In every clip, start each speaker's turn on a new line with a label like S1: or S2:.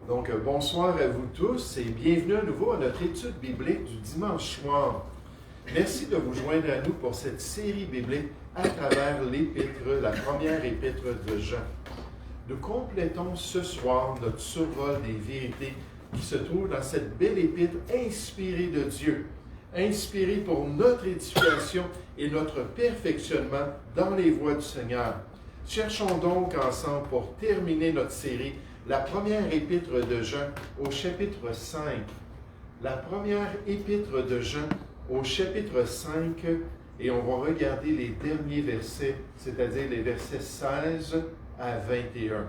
S1: Donc, bonsoir à vous tous et bienvenue à nouveau à notre étude biblique du dimanche soir. Merci de vous joindre à nous pour cette série biblique à travers l'épître, la première épître de Jean. Nous complétons ce soir notre survol des vérités qui se trouvent dans cette belle épître inspirée de Dieu, inspirée pour notre édification et notre perfectionnement dans les voies du Seigneur. Cherchons donc ensemble pour terminer notre série la première épître de Jean au chapitre 5. La première épître de Jean au chapitre 5, et on va regarder les derniers versets, c'est-à-dire les versets 16 à 21.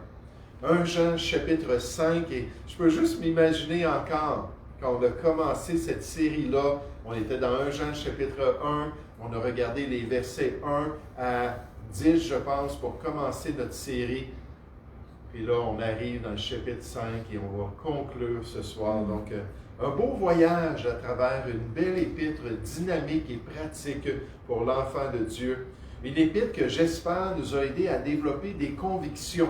S1: 1 Jean chapitre 5, et je peux juste m'imaginer encore, quand on a commencé cette série-là, on était dans 1 Jean chapitre 1, on a regardé les versets 1 à 10, je pense, pour commencer notre série. Puis là, on arrive dans le chapitre 5 et on va conclure ce soir. Donc, un beau voyage à travers une belle épître dynamique et pratique pour l'enfant de Dieu. Une épître que j'espère nous a aidé à développer des convictions.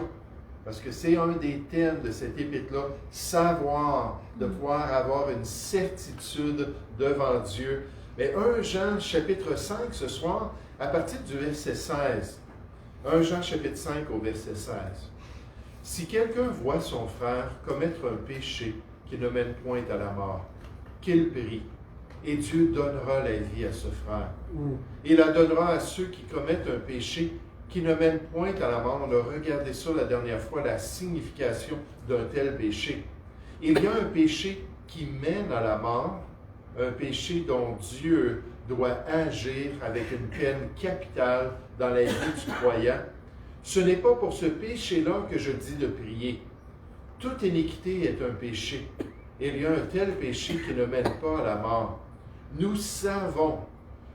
S1: Parce que c'est un des thèmes de cette épître-là, savoir, de pouvoir avoir une certitude devant Dieu. Mais 1 Jean chapitre 5 ce soir, à partir du verset 16. 1 Jean chapitre 5 au verset 16. Si quelqu'un voit son frère commettre un péché qui ne mène point à la mort, qu'il prie, et Dieu donnera la vie à ce frère. Il la donnera à ceux qui commettent un péché qui ne mène point à la mort. On a regardé ça la dernière fois, la signification d'un tel péché. Il y a un péché qui mène à la mort, un péché dont Dieu doit agir avec une peine capitale dans la vie du croyant. Ce n'est pas pour ce péché-là que je dis de prier. Toute iniquité est un péché. Il y a un tel péché qui ne mène pas à la mort. Nous savons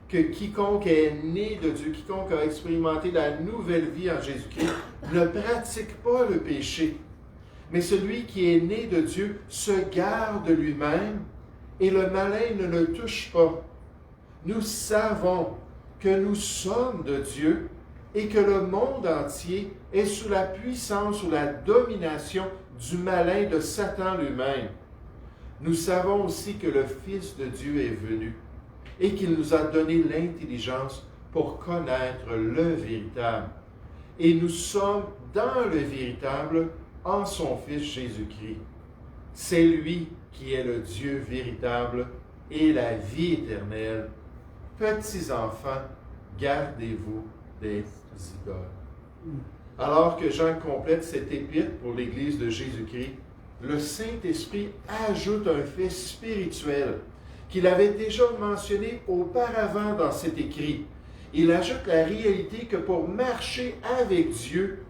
S1: que quiconque est né de Dieu, quiconque a expérimenté la nouvelle vie en Jésus-Christ, ne pratique pas le péché. Mais celui qui est né de Dieu se garde lui-même et le malin ne le touche pas. Nous savons que nous sommes de Dieu et que le monde entier est sous la puissance, sous la domination du malin de Satan lui-même. Nous savons aussi que le Fils de Dieu est venu et qu'il nous a donné l'intelligence pour connaître le véritable. Et nous sommes dans le véritable en son Fils Jésus-Christ. C'est lui qui est le Dieu véritable et la vie éternelle. Petits enfants, gardez-vous des idoles. Alors que Jean complète cette épître pour l'Église de Jésus-Christ, le Saint-Esprit ajoute un fait spirituel qu'il avait déjà mentionné auparavant dans cet écrit. Il ajoute la réalité que pour marcher avec Dieu,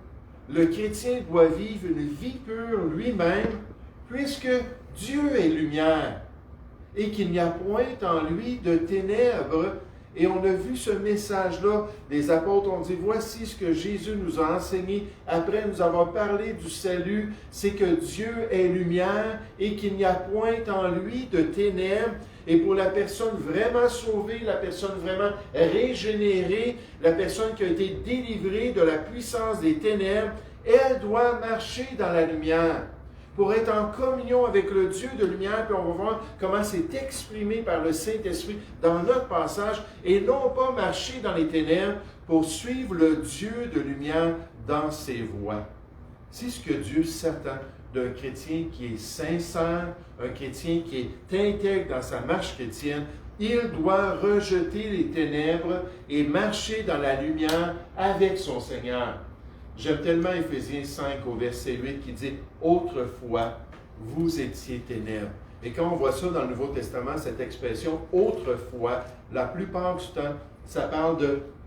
S1: le chrétien doit vivre une vie pure lui-même, puisque Dieu est lumière et qu'il n'y a point en lui de ténèbres. Et on a vu ce message-là, les apôtres ont dit, voici ce que Jésus nous a enseigné après nous avoir parlé du salut, c'est que Dieu est lumière et qu'il n'y a point en lui de ténèbres. Et pour la personne vraiment sauvée, la personne vraiment régénérée, la personne qui a été délivrée de la puissance des ténèbres, elle doit marcher dans la lumière pour être en communion avec le Dieu de lumière, puis on va voir comment c'est exprimé par le Saint-Esprit dans notre passage, et non pas marcher dans les ténèbres pour suivre le Dieu de lumière dans ses voies. C'est ce que Dieu s'attend d'un chrétien qui est sincère, un chrétien qui est intègre dans sa marche chrétienne. Il doit rejeter les ténèbres et marcher dans la lumière avec son Seigneur. J'aime tellement Éphésiens 5 au verset 8 qui dit « Autrefois, vous étiez ténèbres ». Et quand on voit ça dans le Nouveau Testament, cette expression « autrefois », la plupart du temps, ça parle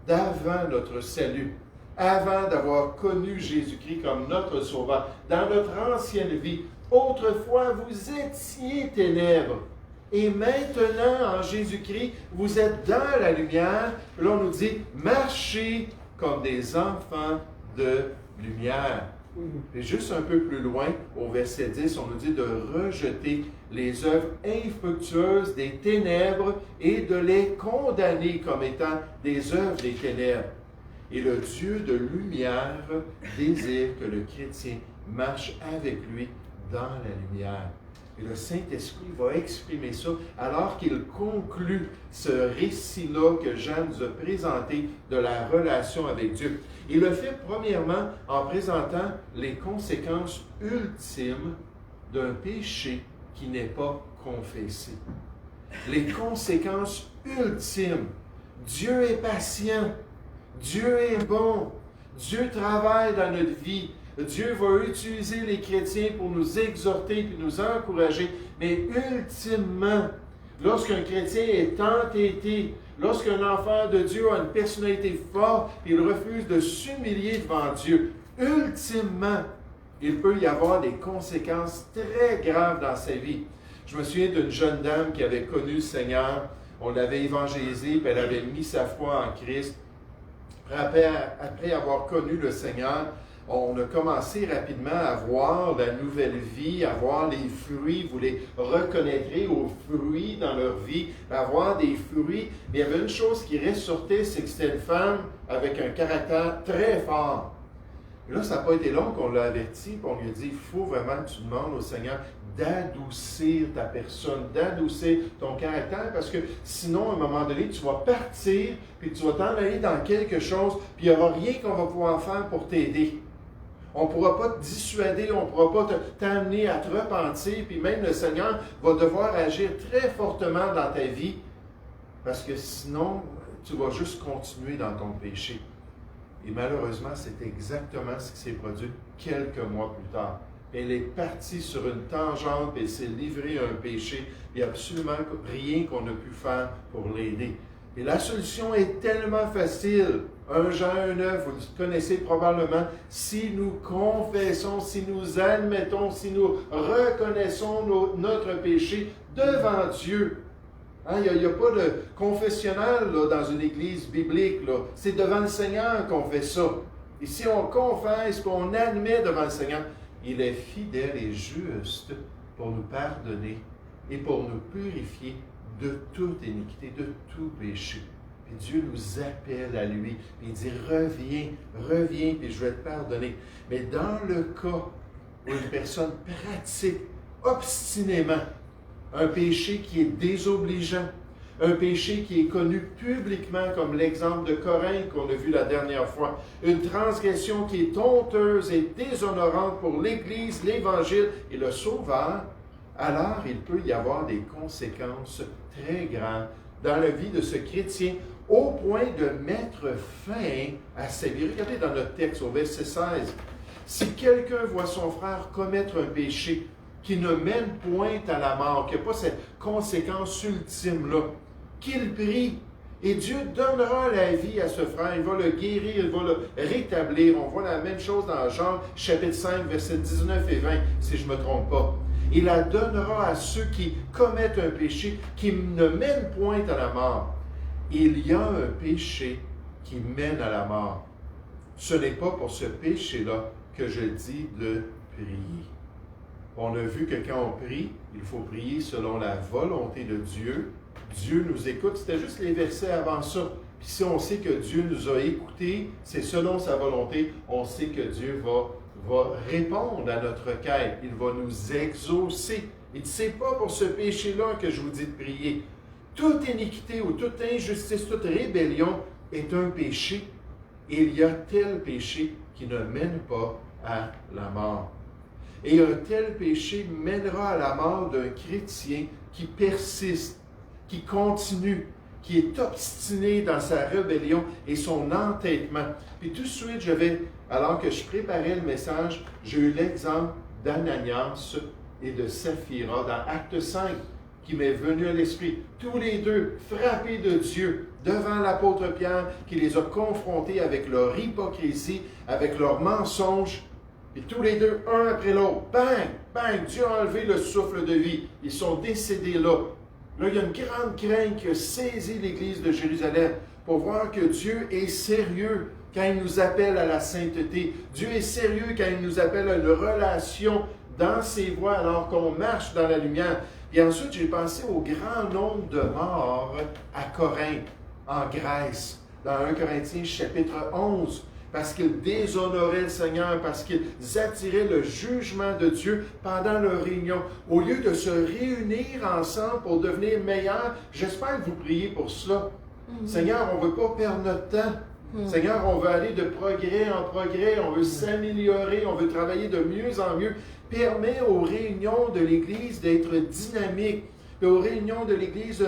S1: d'avant notre salut, avant d'avoir connu Jésus-Christ comme notre Sauveur, dans notre ancienne vie. Autrefois, vous étiez ténèbres. Et maintenant, en Jésus-Christ, vous êtes dans la lumière. Là, on nous dit « Marchez comme des enfants de lumière ». Et juste un peu plus loin, au verset 10, on nous dit de rejeter les œuvres infructueuses des ténèbres et de les condamner comme étant des œuvres des ténèbres. Et le Dieu de lumière désire que le chrétien marche avec lui dans la lumière. Et le Saint-Esprit va exprimer ça alors qu'il conclut ce récit-là que Jean nous a présenté de la relation avec Dieu. Il le fait premièrement en présentant les conséquences ultimes d'un péché qui n'est pas confessé. Les conséquences ultimes. Dieu est patient. Dieu est bon. Dieu travaille dans notre vie. Dieu va utiliser les chrétiens pour nous exhorter et nous encourager. Mais ultimement, lorsqu'un chrétien est entêté, lorsqu'un enfant de Dieu a une personnalité forte, il refuse de s'humilier devant Dieu, ultimement, il peut y avoir des conséquences très graves dans sa vie. Je me souviens d'une jeune dame qui avait connu le Seigneur. On l'avait évangélisée, puis elle avait mis sa foi en Christ. Après avoir connu le Seigneur, on a commencé rapidement à voir la nouvelle vie, à voir les fruits. Vous les reconnaîtrez aux fruits dans leur vie, à voir des fruits. Mais il y avait une chose qui ressortait, c'est que c'était une femme avec un caractère très fort. Et là, ça n'a pas été long qu'on l'a averti, puis on lui a dit, il faut vraiment que tu demandes au Seigneur d'adoucir ta personne, d'adoucir ton caractère, parce que sinon, à un moment donné, tu vas partir, puis tu vas t'en aller dans quelque chose, puis il n'y aura rien qu'on va pouvoir faire pour t'aider. On ne pourra pas te dissuader, on ne pourra pas t'amener à te repentir, puis même le Seigneur va devoir agir très fortement dans ta vie, parce que sinon, tu vas juste continuer dans ton péché. Et malheureusement, c'est exactement ce qui s'est produit quelques mois plus tard. Elle est partie sur une tangente, et elle s'est livrée à un péché. Il n'y a absolument rien qu'on a pu faire pour l'aider. Et la solution est tellement facile. 1 Jean 1,9, vous le connaissez probablement. Si nous confessons, si nous admettons, si nous reconnaissons notre péché devant Dieu. Hein, il n'y a pas de confessionnal là, dans une église biblique. Là. C'est devant le Seigneur qu'on fait ça. Et si on confesse, qu'on admet devant le Seigneur, il est fidèle et juste pour nous pardonner et pour nous purifier de toute iniquité, de tout péché. Puis Dieu nous appelle à lui. Puis il dit, reviens, puis je vais te pardonner. Mais dans le cas où une personne pratique obstinément un péché qui est désobligeant, un péché qui est connu publiquement, comme l'exemple de Corinthe qu'on a vu la dernière fois, une transgression qui est honteuse et déshonorante pour l'Église, l'Évangile et le Sauveur, alors il peut y avoir des conséquences très graves dans la vie de ce chrétien, au point de mettre fin à sa vie. Regardez dans notre texte au verset 16. Si quelqu'un voit son frère commettre un péché qui ne mène point à la mort, qui n'a pas cette conséquence ultime-là, qu'il prie, et Dieu donnera la vie à ce frère, il va le guérir, il va le rétablir. On voit la même chose dans Jean, chapitre 5, versets 19 et 20, si je ne me trompe pas. Il la donnera à ceux qui commettent un péché qui ne mène point à la mort. Il y a un péché qui mène à la mort. Ce n'est pas pour ce péché-là que je dis de prier. On a vu que quand on prie, il faut prier selon la volonté de Dieu. Dieu nous écoute. C'était juste les versets avant ça. Puis si on sait que Dieu nous a écoutés, c'est selon sa volonté, on sait que Dieu va répondre à notre quête. Il va nous exaucer. Il dit, c'est pas pour ce péché-là que je vous dis de prier. Toute iniquité ou toute injustice, toute rébellion est un péché. Et il y a tel péché qui ne mène pas à la mort. Et un tel péché mènera à la mort d'un chrétien qui persiste, qui continue, qui est obstiné dans sa rébellion et son entêtement. Puis tout de suite, alors que je préparais le message, j'ai eu l'exemple d'Ananias et de Saphira dans Acte 5 qui m'est venu à l'esprit. Tous les deux frappés de Dieu devant l'apôtre Pierre qui les a confrontés avec leur hypocrisie, avec leurs mensonges. Et tous les deux, un après l'autre, bang, bang, Dieu a enlevé le souffle de vie. Ils sont décédés là. Là, il y a une grande crainte qui a saisi l'Église de Jérusalem pour voir que Dieu est sérieux quand il nous appelle à la sainteté. Dieu est sérieux quand il nous appelle à une relation dans ses voies alors qu'on marche dans la lumière. Et ensuite, j'ai pensé au grand nombre de morts à Corinthe, en Grèce, dans 1 Corinthiens chapitre 11. parce qu'ils déshonoraient le Seigneur, parce qu'ils attiraient le jugement de Dieu pendant leur réunion. Au lieu de se réunir ensemble pour devenir meilleurs, j'espère que vous priez pour cela. Seigneur, on ne veut pas perdre notre temps. Seigneur, on veut aller de progrès en progrès, on veut s'améliorer, on veut travailler de mieux en mieux. Permets aux réunions de l'Église d'être dynamiques, et aux réunions de l'Église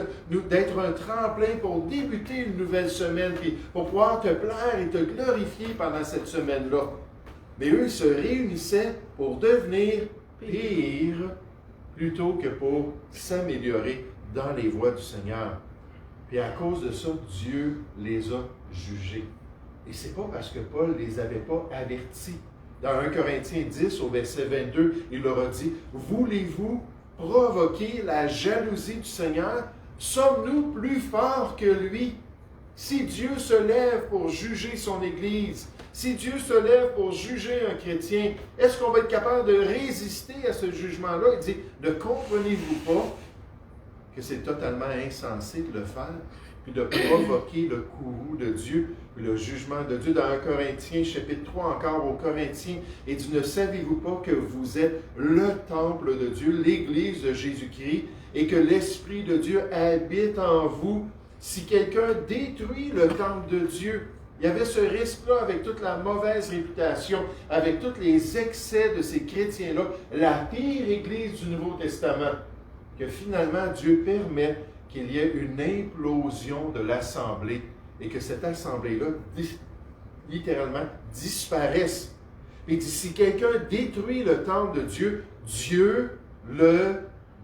S1: d'être un tremplin pour débuter une nouvelle semaine, puis pour pouvoir te plaire et te glorifier pendant cette semaine-là. Mais eux se réunissaient pour devenir pire plutôt que pour s'améliorer dans les voies du Seigneur. Puis à cause de ça, Dieu les a jugés. Et c'est pas parce que Paul ne les avait pas avertis. Dans 1 Corinthiens 10, au verset 22, il leur a dit, « Voulez-vous provoquer la jalousie du Seigneur? Sommes-nous plus forts que lui? Si Dieu se lève pour juger son Église, si Dieu se lève pour juger un chrétien, est-ce qu'on va être capable de résister à ce jugement-là? » Il dit, « Ne comprenez-vous pas que c'est totalement insensé de le faire, puis de provoquer le courroux de Dieu, le jugement de Dieu. » Dans 1 Corinthiens, chapitre 3, encore aux Corinthiens, il dit, « Ne savez-vous pas que vous êtes le temple de Dieu, l'Église de Jésus-Christ, et que l'Esprit de Dieu habite en vous? Si quelqu'un détruit le temple de Dieu, » il y avait ce risque-là avec toute la mauvaise réputation, avec tous les excès de ces chrétiens-là, la pire Église du Nouveau Testament, que finalement Dieu permet qu'il y ait une implosion de l'Assemblée et que cette Assemblée-là, littéralement, disparaisse. Il dit, si quelqu'un détruit le temple de Dieu, Dieu le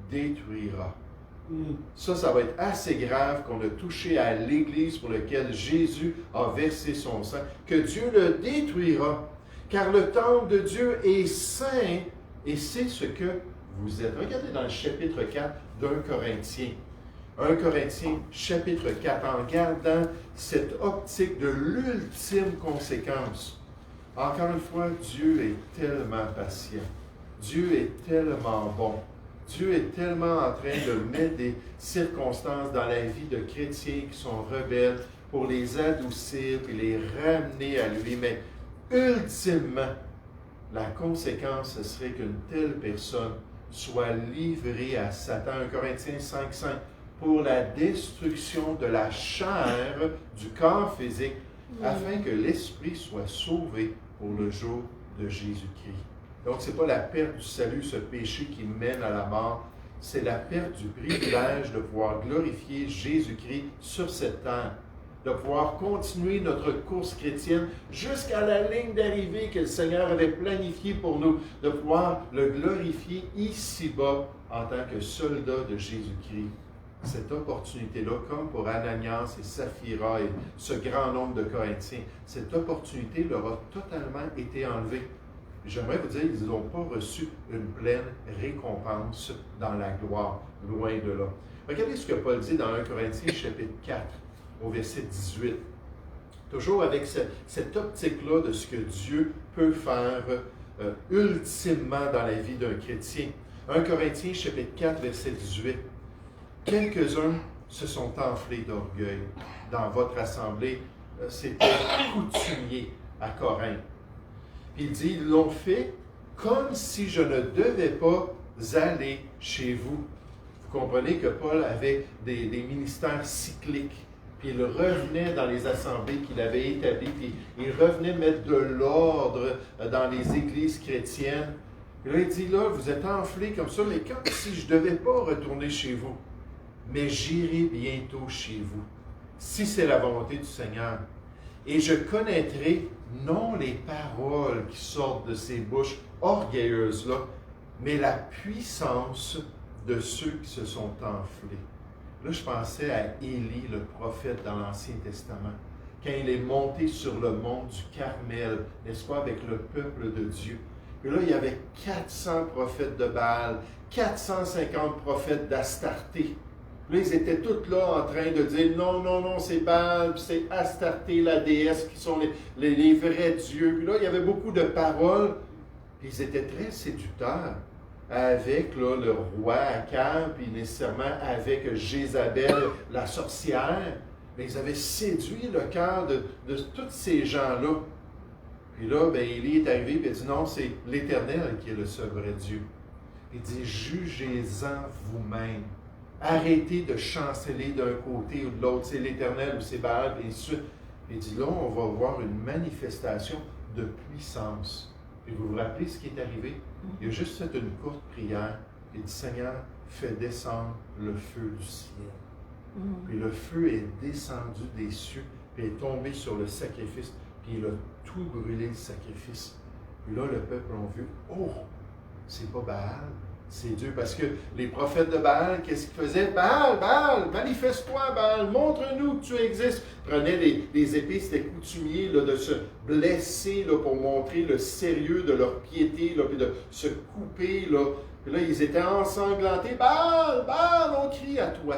S1: détruira. Ça va être assez grave qu'on a touché à l'Église pour laquelle Jésus a versé son sang, que Dieu le détruira, car le temple de Dieu est saint et c'est ce que vous êtes. Regardez dans le chapitre 4 d'1 Corinthiens. 1 Corinthiens, chapitre 4, en gardant cette optique de l'ultime conséquence. Encore une fois, Dieu est tellement patient. Dieu est tellement bon. Dieu est tellement en train de mettre des circonstances dans la vie de chrétiens qui sont rebelles pour les adoucir et les ramener à lui. Mais ultimement, la conséquence, ce serait qu'une telle personne soit livrée à Satan. 1 Corinthiens 5,5 pour la destruction de la chair, du corps physique, afin que l'esprit soit sauvé pour le jour de Jésus-Christ. Donc, ce n'est pas la perte du salut, ce péché qui mène à la mort, c'est la perte du privilège de pouvoir glorifier Jésus-Christ sur cette terre, de pouvoir continuer notre course chrétienne jusqu'à la ligne d'arrivée que le Seigneur avait planifiée pour nous, de pouvoir le glorifier ici-bas en tant que soldat de Jésus-Christ. Cette opportunité-là, comme pour Ananias et Saphira et ce grand nombre de Corinthiens, cette opportunité leur a totalement été enlevée. J'aimerais vous dire, ils n'ont pas reçu une pleine récompense dans la gloire, loin de là. Regardez ce que Paul dit dans 1 Corinthiens chapitre 4, au verset 18. Toujours avec cette optique-là de ce que Dieu peut faire ultimement dans la vie d'un chrétien. 1 Corinthiens chapitre 4, verset 18. Quelques-uns se sont enflés d'orgueil dans votre assemblée. C'était coutumier à Corinthe. Puis il dit, ils l'ont fait comme si je ne devais pas aller chez vous. Vous comprenez que Paul avait des ministères cycliques. Puis il revenait dans les assemblées qu'il avait établies. Puis il revenait mettre de l'ordre dans les églises chrétiennes. Et là, il dit, là, vous êtes enflés comme ça, mais comme si je ne devais pas retourner chez vous. Mais j'irai bientôt chez vous, si c'est la volonté du Seigneur. Et je connaîtrai non les paroles qui sortent de ces bouches orgueilleuses-là, mais la puissance de ceux qui se sont enflés. Là, je pensais à Élie, le prophète dans l'Ancien Testament, quand il est monté sur le mont du Carmel, n'est-ce pas, avec le peuple de Dieu. Et là, il y avait 400 prophètes de Baal, 450 prophètes d'Astarté. Là, ils étaient tous là en train de dire non, non, non, c'est Baal, c'est Astarté, la déesse, qui sont les vrais dieux. Puis là, il y avait beaucoup de paroles, puis ils étaient très séducteurs avec là, le roi Akab, puis nécessairement avec Jézabel, la sorcière. Mais ils avaient séduit le cœur de tous ces gens-là. Puis là, ben, Élie est arrivé et il a dit non, c'est l'Éternel qui est le seul vrai Dieu. Il dit jugez-en vous-même. Arrêtez de chanceler d'un côté ou de l'autre. C'est l'Éternel ou c'est Baal, et ainsi de suite. Il dit là, on va voir une manifestation de puissance. Et vous vous rappelez ce qui est arrivé? Il a juste fait une courte prière. Il dit Seigneur, fais descendre le feu du ciel. Puis le feu est descendu des cieux, puis est tombé sur le sacrifice, puis il a tout brûlé le sacrifice. Puis là, le peuple a vu, oh, c'est pas Baal, c'est Dieu. Parce que les prophètes de Baal, qu'est-ce qu'ils faisaient? Baal, Baal, manifeste-toi, Baal, montre-nous que tu existes. Ils prenaient des épées, c'était coutumier là, de se blesser là, pour montrer le sérieux de leur piété, là, puis de se couper. Là. Puis là, ils étaient ensanglantés. Baal, Baal, on crie à toi.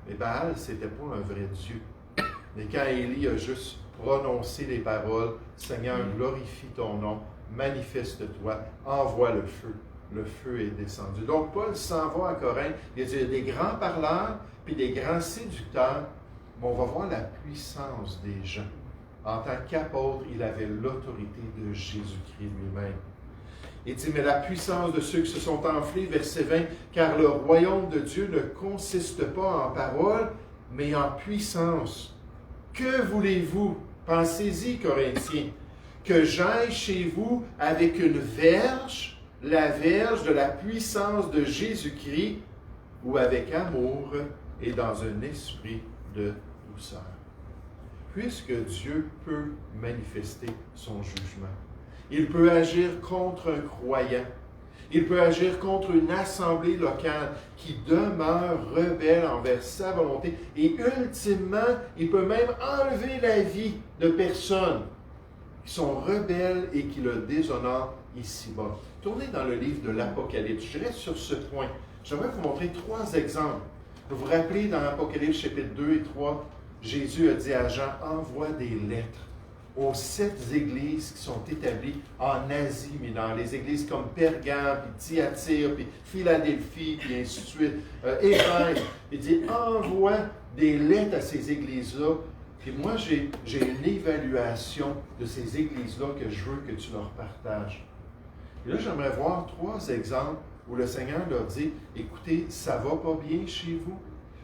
S1: Mais Baal, c'était pas un vrai Dieu. Mais quand Élie a juste prononcé les paroles, Seigneur, glorifie ton nom, manifeste-toi, envoie le feu. Le feu est descendu. Donc, Paul s'en va à Corinthe. Il y a des grands parleurs, puis des grands séducteurs, mais on va voir la puissance des gens. En tant qu'apôtre, il avait l'autorité de Jésus-Christ lui-même. Il dit, mais la puissance de ceux qui se sont enflés, verset 20, car le royaume de Dieu ne consiste pas en paroles, mais en puissance. Que voulez-vous? Pensez-y, Corinthiens, que j'aille chez vous avec une verge, la verge de la puissance de Jésus-Christ, ou avec amour et dans un esprit de douceur. Puisque Dieu peut manifester son jugement. Il peut agir contre un croyant. Il peut agir contre une assemblée locale qui demeure rebelle envers sa volonté. Et ultimement, il peut même enlever la vie de personnes qui sont rebelles et qui le déshonorent ici-bas. Tournez dans le livre de l'Apocalypse. Je reste sur ce point. J'aimerais vous montrer 3 exemples. Vous vous rappelez dans l'Apocalypse chapitre 2 et 3, Jésus a dit à Jean, envoie des lettres aux 7 églises qui sont établies en Asie mineure. Les églises comme Pergame, puis Thyatire, puis Philadelphie, puis ainsi de suite, Éphèse. Il dit, envoie des lettres à ces églises-là. Puis moi, j'ai une évaluation de ces églises-là que je veux que tu leur partages. Et là, j'aimerais voir 3 exemples où le Seigneur leur dit, écoutez, ça ne va pas bien chez vous.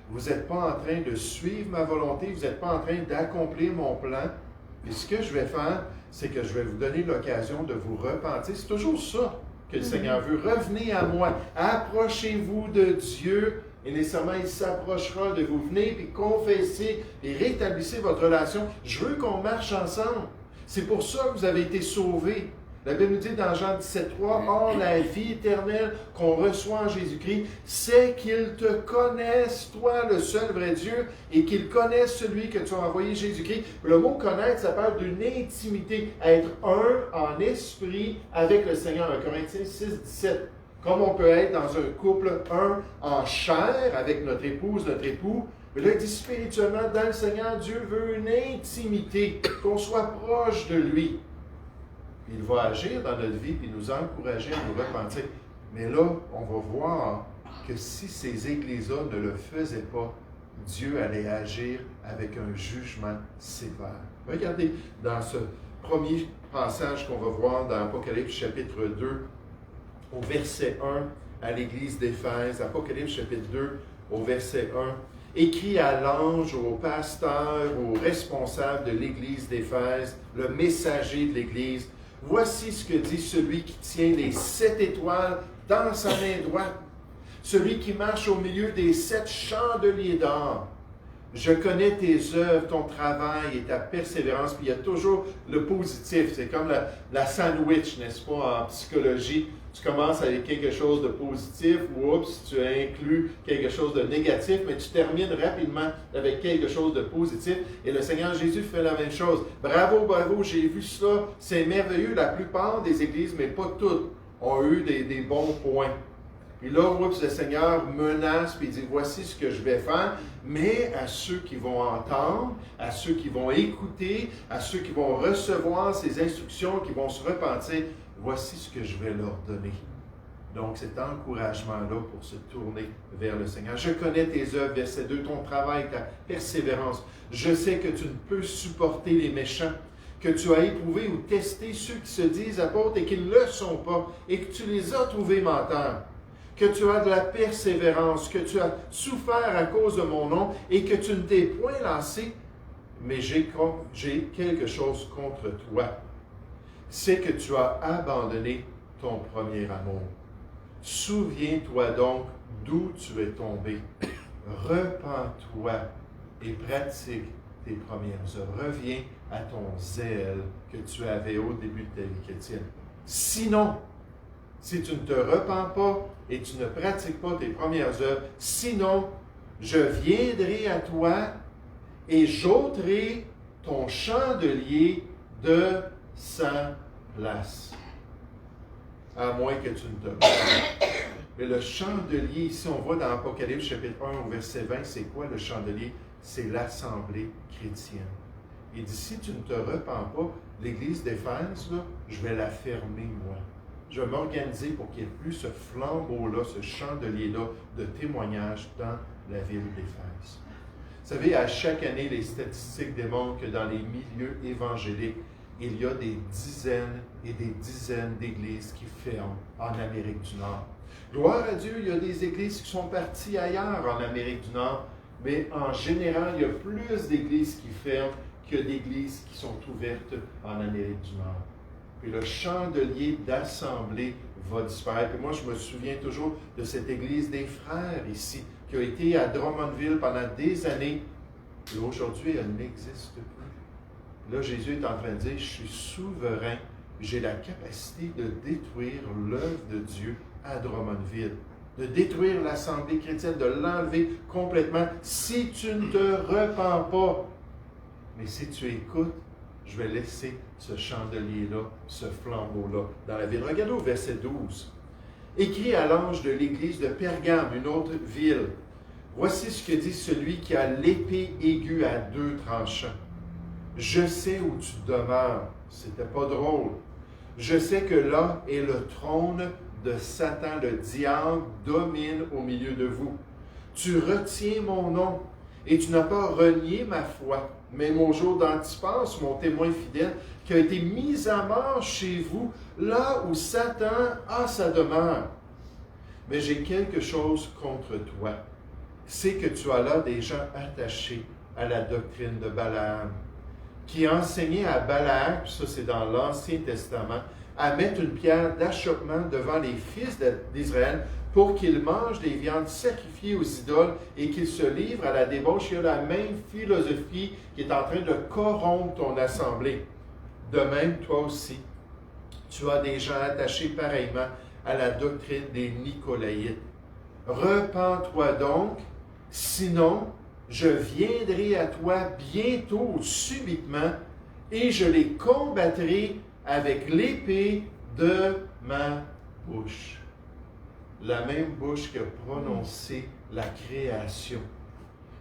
S1: Vous n'êtes pas en train de suivre ma volonté, vous n'êtes pas en train d'accomplir mon plan. Et ce que je vais faire, c'est que je vais vous donner l'occasion de vous repentir. C'est toujours ça que le Seigneur veut. Revenez à moi, approchez-vous de Dieu, et nécessairement il s'approchera de vous. Venez et confessez et rétablissez votre relation. Je veux qu'on marche ensemble. C'est pour ça que vous avez été sauvés. La Bible nous dit dans Jean 17,3, « Or, la vie éternelle qu'on reçoit en Jésus-Christ, c'est qu'ils te connaissent, toi, le seul vrai Dieu, et qu'ils connaissent celui que tu as envoyé, Jésus-Christ. » Le mot « connaître », ça parle d'une intimité, être un en esprit avec le Seigneur. 1 Corinthiens 6, 17. Comme on peut être dans un couple, un en chair avec notre épouse, notre époux, mais là, il dit spirituellement, dans le Seigneur, Dieu veut une intimité, qu'on soit proche de lui. Il va agir dans notre vie et nous encourager à nous repentir. Mais là, on va voir que si ces églises-là ne le faisaient pas, Dieu allait agir avec un jugement sévère. Regardez dans ce premier passage qu'on va voir dans Apocalypse chapitre 2, au verset 1, à l'église d'Éphèse. Apocalypse chapitre 2, au verset 1. Écrit à l'ange, au pasteur, au responsable de l'église d'Éphèse, le messager de l'église. Voici ce que dit celui qui tient les 7 étoiles dans sa main droite, celui qui marche au milieu des 7 chandeliers d'or. Je connais tes œuvres, ton travail et ta persévérance. Puis il y a toujours le positif. C'est comme la sandwich, n'est-ce pas, en psychologie. Tu commences avec quelque chose de positif, oups, tu inclus quelque chose de négatif, mais tu termines rapidement avec quelque chose de positif. Et le Seigneur Jésus fait la même chose. Bravo, bravo, j'ai vu ça, c'est merveilleux. La plupart des églises, mais pas toutes, ont eu des bons points. Puis là, oups, le Seigneur menace, puis il dit, voici ce que je vais faire, mais à ceux qui vont entendre, à ceux qui vont écouter, à ceux qui vont recevoir ces instructions, qui vont se repentir, voici ce que je vais leur donner. Donc, cet encouragement-là pour se tourner vers le Seigneur. Je connais tes œuvres, verset 2, ton travail, ta persévérance. Je sais que tu ne peux supporter les méchants, que tu as éprouvé ou testé ceux qui se disent apôtres et qui ne le sont pas, et que tu les as trouvés menteurs, que tu as de la persévérance, que tu as souffert à cause de mon nom et que tu ne t'es point lassé, mais j'ai quelque chose contre toi. C'est que tu as abandonné ton premier amour. Souviens-toi donc d'où tu es tombé. Repens-toi et pratique tes premières œuvres. Reviens à ton zèle que tu avais au début de ta vie chrétienne. Sinon, si tu ne te repens pas et tu ne pratiques pas tes premières œuvres, sinon, je viendrai à toi et j'ôterai ton chandelier de sa place. À moins que tu ne te repens. Mais le chandelier, ici, on voit dans Apocalypse chapitre 1 au verset 20, c'est quoi le chandelier? C'est l'assemblée chrétienne. Il dit, si tu ne te repens pas, l'église d'Éphèse, là, je vais la fermer, moi. Je vais m'organiser pour qu'il n'y ait plus ce flambeau-là, ce chandelier-là de témoignage dans la ville d'Éphèse. Vous savez, à chaque année, les statistiques démontrent que dans les milieux évangéliques, il y a des dizaines et des dizaines d'églises qui ferment en Amérique du Nord. Gloire à Dieu, il y a des églises qui sont parties ailleurs en Amérique du Nord, mais en général, il y a plus d'églises qui ferment que d'églises qui sont ouvertes en Amérique du Nord. Puis le chandelier d'assemblée va disparaître. Et moi, je me souviens toujours de cette église des frères ici, qui a été à Drummondville pendant des années. Et aujourd'hui, elle n'existe plus. Là, Jésus est en train de dire, je suis souverain, j'ai la capacité de détruire l'œuvre de Dieu à Drummondville, de détruire l'assemblée chrétienne, de l'enlever complètement, si tu ne te repens pas. Mais si tu écoutes, je vais laisser ce chandelier-là, ce flambeau-là dans la ville. Regardez au verset 12. Écrit à l'ange de l'église de Pergame, une autre ville. Voici ce que dit celui qui a l'épée aiguë à deux tranchants. Je sais où tu demeures. C'était pas drôle. Je sais que là est le trône de Satan, le diable domine au milieu de vous. Tu retiens mon nom et tu n'as pas renié ma foi, même au jour d'Antipas, mon témoin fidèle, qui a été mis à mort chez vous, là où Satan a sa demeure. Mais j'ai quelque chose contre toi. C'est que tu as là des gens attachés à la doctrine de Balaam, qui enseignait à Balak, ça c'est dans l'Ancien Testament, à mettre une pierre d'achoppement devant les fils d'Israël pour qu'ils mangent des viandes sacrifiées aux idoles et qu'ils se livrent à la débauche. Il y a la même philosophie qui est en train de corrompre ton assemblée. De même, toi aussi, tu as des gens attachés pareillement à la doctrine des Nicolaïtes. Repens-toi donc, sinon je viendrai à toi bientôt, subitement, et je les combattrai avec l'épée de ma bouche. La même bouche qui a prononcé la création,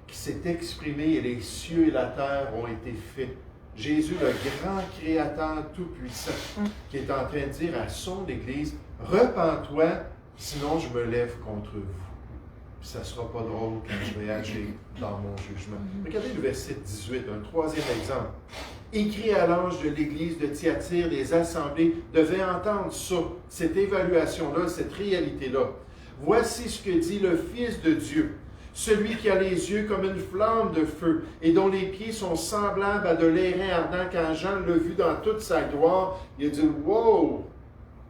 S1: qui s'est exprimée et les cieux et la terre ont été faits. Jésus, le grand créateur tout-puissant, qui est en train de dire à son Église, « Repens-toi, sinon je me lève contre vous. » Puis ça ne sera pas drôle quand je vais agir dans mon jugement. Regardez le verset 18, un troisième exemple. Écrit à l'ange de l'église de Thyatire, des assemblées devaient entendre ça, cette évaluation-là, cette réalité-là. Voici ce que dit le Fils de Dieu, celui qui a les yeux comme une flamme de feu et dont les pieds sont semblables à de l'airain ardent. Quand Jean l'a vu dans toute sa gloire, il a dit « Wow!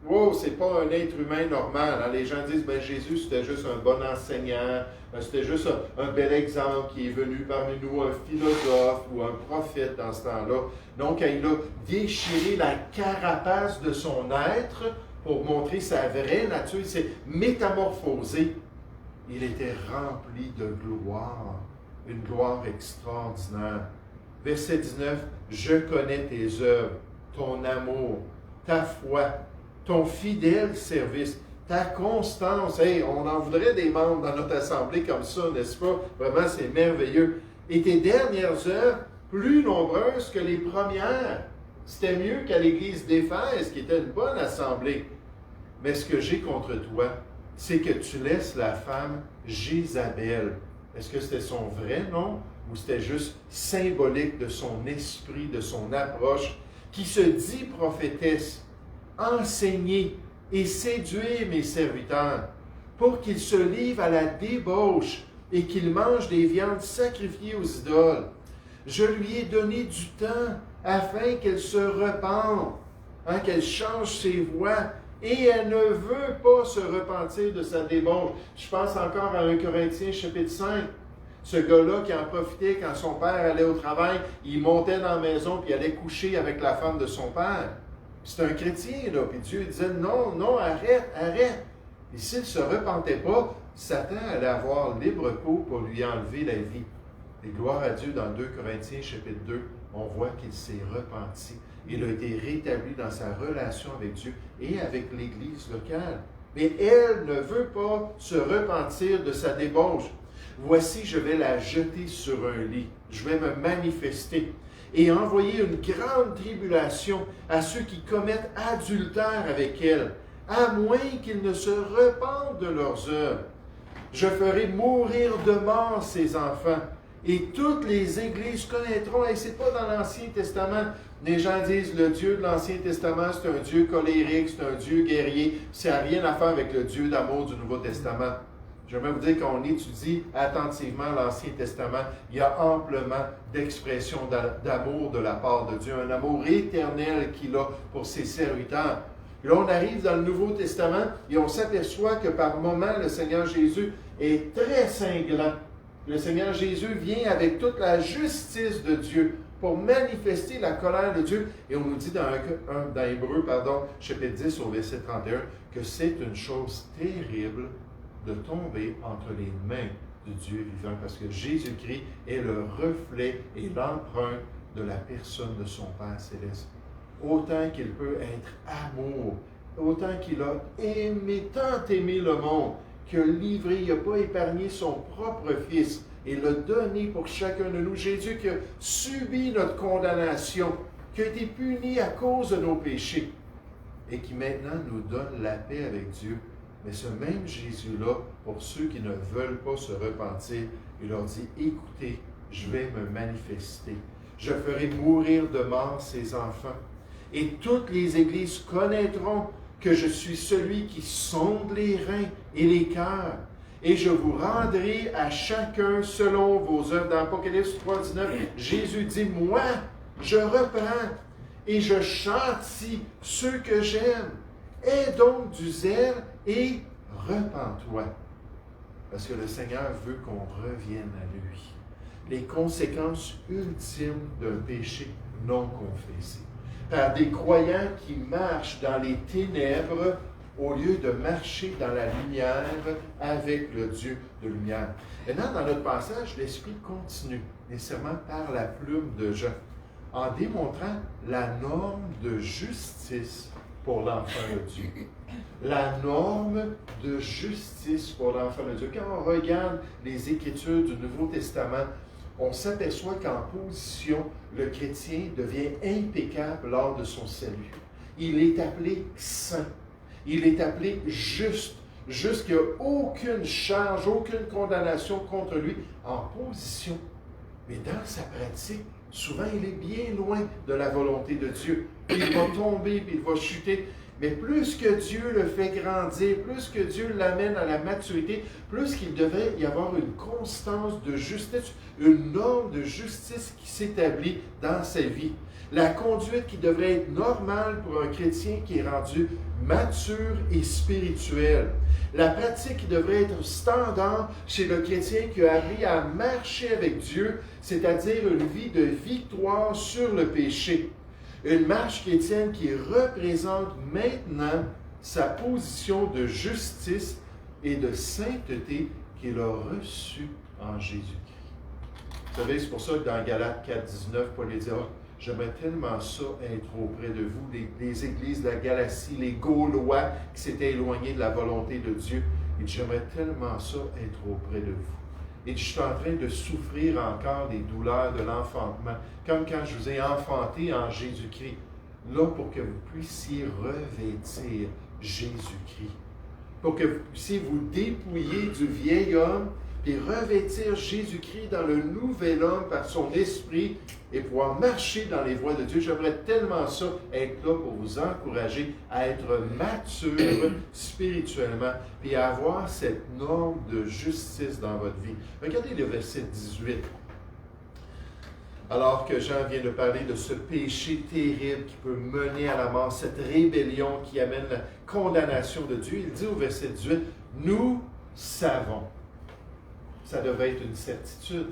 S1: Wow, c'est pas un être humain normal. » Les gens disent « Jésus, c'était juste un bon enseignant, c'était juste un bel exemple qui est venu parmi nous, un philosophe ou un prophète dans ce temps-là. » Donc, il a déchiré la carapace de son être pour montrer sa vraie nature. Il s'est métamorphosé. Il était rempli de gloire, une gloire extraordinaire. Verset 19, « Je connais tes œuvres, ton amour, ta foi, ton fidèle service, ta constance. » Hey, on en voudrait des membres dans notre assemblée comme ça, n'est-ce pas? Vraiment, c'est merveilleux. « Et tes dernières œuvres, plus nombreuses que les premières. » C'était mieux qu'à l'église d'Éphèse, qui était une bonne assemblée. Mais ce que j'ai contre toi, c'est que tu laisses la femme Jézabel. Est-ce que c'était son vrai nom ou c'était juste symbolique de son esprit, de son approche? qui se dit prophétesse, enseigner et séduire mes serviteurs, pour qu'ils se livrent à la débauche et qu'ils mangent des viandes sacrifiées aux idoles. Je lui ai donné du temps afin qu'elle se repente, qu'elle change ses voies, et elle ne veut pas se repentir de sa débauche. Je pense encore à 1 Corinthiens chapitre 5. Ce gars-là qui en profitait quand son père allait au travail, il montait dans la maison puis il allait coucher avec la femme de son père. C'est un chrétien, là, puis Dieu disait non, non, arrête, arrête. Et s'il ne se repentait pas, Satan allait avoir libre cours pour lui enlever la vie. Et gloire à Dieu, dans 2 Corinthiens chapitre 2, on voit qu'il s'est repenti. Il a été rétabli dans sa relation avec Dieu et avec l'Église locale. Mais elle ne veut pas se repentir de sa débauche. Voici, je vais la jeter sur un lit. Je vais me manifester et envoyer une grande tribulation à ceux qui commettent adultère avec elle, à moins qu'ils ne se repentent de leurs œuvres. Je ferai mourir de mort ses enfants, et toutes les églises connaîtront, et ce n'est pas dans l'Ancien Testament. Les gens disent, le Dieu de l'Ancien Testament, c'est un Dieu colérique, c'est un Dieu guerrier, ça n'a rien à faire avec le Dieu d'amour du Nouveau Testament. J'aimerais vous dire qu'on étudie attentivement l'Ancien Testament, il y a amplement d'expressions d'amour de la part de Dieu, un amour éternel qu'il a pour ses serviteurs. Et là, on arrive dans le Nouveau Testament et on s'aperçoit que par moments, le Seigneur Jésus est très cinglant. Le Seigneur Jésus vient avec toute la justice de Dieu pour manifester la colère de Dieu. Et on nous dit dans Hébreux, chapitre 10 au verset 31, que c'est une chose terrible de tomber entre les mains du Dieu vivant, parce que Jésus-Christ est le reflet et l'empreinte de la personne de son Père céleste. Autant qu'il peut être amour, autant qu'il a tant aimé le monde, qu'il a livré, il n'a pas épargné son propre Fils et l'a donné pour chacun de nous. Jésus qui a subi notre condamnation, qui a été puni à cause de nos péchés et qui maintenant nous donne la paix avec Dieu. Mais ce même Jésus-là, pour ceux qui ne veulent pas se repentir, il leur dit, écoutez, je vais me manifester. Je ferai mourir de mort ses enfants. Et toutes les églises connaîtront que je suis celui qui sonde les reins et les cœurs. Et je vous rendrai à chacun selon vos œuvres. Dans Apocalypse 3,19, Jésus dit, moi, je reprends et je châtie ceux que j'aime. Aie donc du zèle et repens-toi. Parce que le Seigneur veut qu'on revienne à lui. Les conséquences ultimes d'un péché non confessé. Par des croyants qui marchent dans les ténèbres au lieu de marcher dans la lumière avec le Dieu de lumière. Maintenant, dans notre passage, l'Esprit continue, nécessairement par la plume de Jean, en démontrant la norme de justice pour l'enfant de Dieu. La norme de justice pour l'enfant de Dieu. Quand on regarde les Écritures du Nouveau Testament, on s'aperçoit qu'en position, le chrétien devient impeccable lors de son salut. Il est appelé saint. Il est appelé juste. Juste qu'il n'y a aucune charge, aucune condamnation contre lui en position. Mais dans sa pratique, souvent, il est bien loin de la volonté de Dieu. Il va tomber, puis il va chuter. Mais plus que Dieu le fait grandir, plus que Dieu l'amène à la maturité, plus qu'il devrait y avoir une constance de justice, une norme de justice qui s'établit dans sa vie. La conduite qui devrait être normale pour un chrétien qui est rendu mature et spirituel. La pratique qui devrait être standard chez le chrétien qui a appris à marcher avec Dieu, c'est-à-dire une vie de victoire sur le péché. Une marche chrétienne qui représente maintenant sa position de justice et de sainteté qu'il a reçue en Jésus-Christ. Vous savez, c'est pour ça que dans Galates 4, 19, Paul dit, j'aimerais tellement ça être auprès de vous, les églises de la Galatie, les Gaulois qui s'étaient éloignés de la volonté de Dieu. Il dit, j'aimerais tellement ça être auprès de vous. Et je suis en train de souffrir encore des douleurs de l'enfantement, comme quand je vous ai enfanté en Jésus-Christ, là pour que vous puissiez revêtir Jésus-Christ, pour que vous puissiez vous dépouiller du vieil homme, puis revêtir Jésus-Christ dans le nouvel homme par son esprit et pouvoir marcher dans les voies de Dieu. J'aimerais tellement ça, être là pour vous encourager à être mature spirituellement, puis à avoir cette norme de justice dans votre vie. Regardez le verset 18. Alors que Jean vient de parler de ce péché terrible qui peut mener à la mort, cette rébellion qui amène la condamnation de Dieu, il dit au verset 18, « Nous savons ». Ça devrait être une certitude.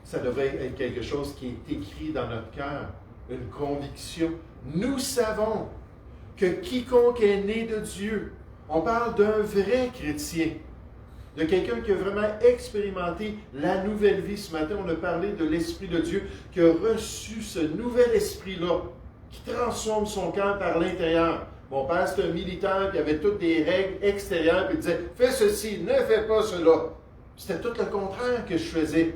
S1: Ça devrait être quelque chose qui est écrit dans notre cœur, une conviction. Nous savons que quiconque est né de Dieu, on parle d'un vrai chrétien, de quelqu'un qui a vraiment expérimenté la nouvelle vie. Ce matin, on a parlé de l'Esprit de Dieu, qui a reçu ce nouvel esprit-là, qui transforme son cœur par l'intérieur. Mon père, c'était un militaire, puis il avait toutes des règles extérieures, puis il disait « Fais ceci, ne fais pas cela ». C'était tout le contraire que je faisais.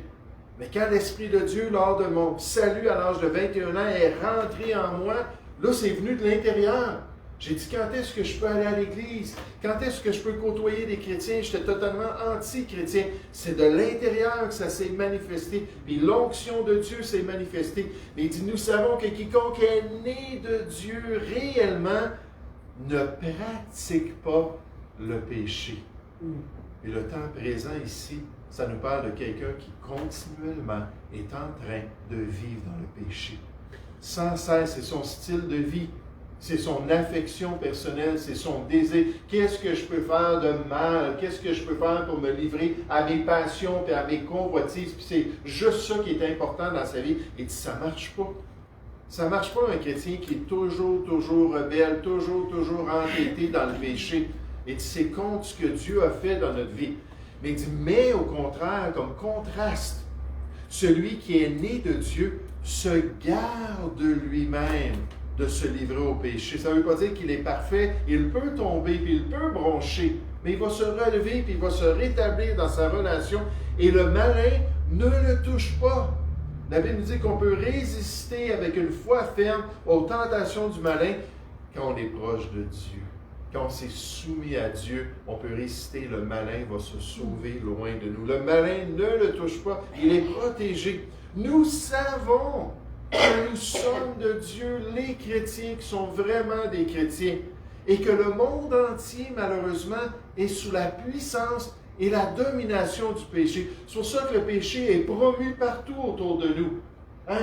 S1: Mais quand l'Esprit de Dieu, lors de mon salut à l'âge de 21 ans, est rentré en moi, là, c'est venu de l'intérieur. J'ai dit, quand est-ce que je peux aller à l'église? Quand est-ce que je peux côtoyer des chrétiens? J'étais totalement anti-chrétien. C'est de l'intérieur que ça s'est manifesté. Puis l'onction de Dieu s'est manifestée. Mais il dit, nous savons que quiconque est né de Dieu réellement ne pratique pas le péché. Et le temps présent ici, ça nous parle de quelqu'un qui continuellement est en train de vivre dans le péché. Sans cesse, c'est son style de vie, c'est son affection personnelle, c'est son désir. Qu'est-ce que je peux faire de mal? Qu'est-ce que je peux faire pour me livrer à mes passions et à mes convoitises? Puis c'est juste ça qui est important dans sa vie. Et ça ne marche pas. Ça ne marche pas un chrétien qui est toujours rebelle, toujours entêté dans le péché. Et c'est contre ce que Dieu a fait dans notre vie. Mais il dit, mais au contraire, comme contraste, celui qui est né de Dieu se garde lui-même de se livrer au péché. Ça ne veut pas dire qu'il est parfait, il peut tomber, puis il peut broncher, mais il va se relever, puis il va se rétablir dans sa relation, et le malin ne le touche pas. La Bible nous dit qu'on peut résister avec une foi ferme aux tentations du malin quand on est proche de Dieu. Quand on s'est soumis à Dieu, on peut résister, le malin va se sauver loin de nous. Le malin ne le touche pas, il est protégé. Nous savons que nous sommes de Dieu, les chrétiens qui sont vraiment des chrétiens, et que le monde entier, malheureusement, est sous la puissance et la domination du péché. C'est pour ça que le péché est promu partout autour de nous.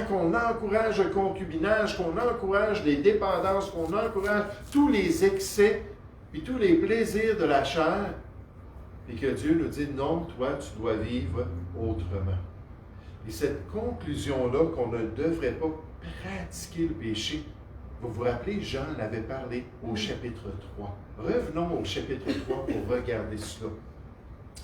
S1: Qu'on encourage le concubinage, qu'on encourage les dépendances, qu'on encourage tous les excès, puis tous les plaisirs de la chair, et que Dieu nous dit, non, toi, tu dois vivre autrement. Et cette conclusion-là, qu'on ne devrait pas pratiquer le péché, vous vous rappelez, Jean en avait parlé au chapitre 3. Revenons au chapitre 3 pour regarder cela.